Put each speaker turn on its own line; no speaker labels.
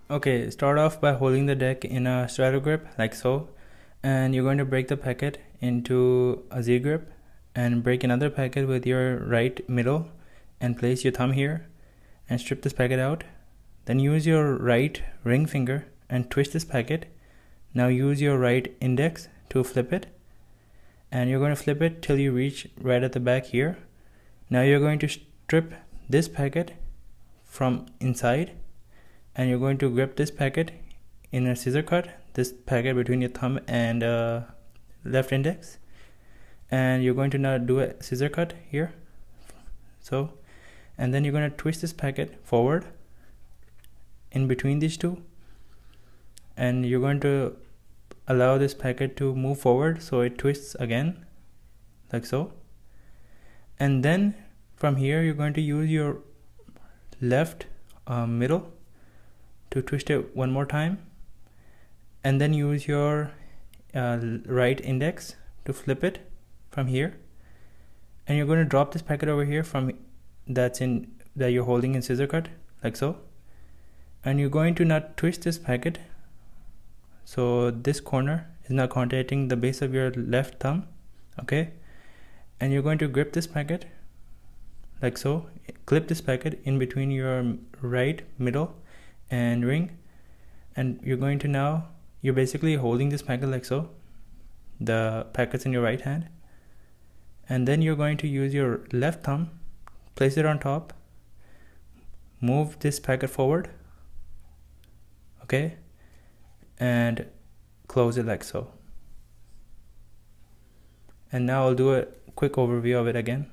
Okay, start off by holding the deck in a straddle grip like so, and you're going to break the packet into a Z grip and break another packet with your right middle and place your thumb here and strip this packet out. Then use your right ring finger and twist this packet. Now use your right index to flip it, and you're going to flip it till you reach right at the back here. Now you're going to strip this packet from inside, and you're going to grip this packet in a scissor cut, this packet between your thumb and left index, and you're going to now do a scissor cut here, so, and then you're going to twist this packet forward in between these two, and you're going to allow this packet to move forward so it twists again like so. And then from here you're going to use your left middle to twist it one more time, and then use your right index to flip it from here, and you're going to drop this packet over here from that you're holding in scissor cut like so, and you're going to now twist this packet so this corner is now contacting the base of your left thumb, okay, and you're going to grip this packet like so, clip this packet in between your right middle and ring, and you're going to now, you're basically holding this packet like so, the packet's in your right hand, and then you're going to use your left thumb, place it on top, move this packet forward, okay, and close it like so. And now I'll do a quick overview of it again.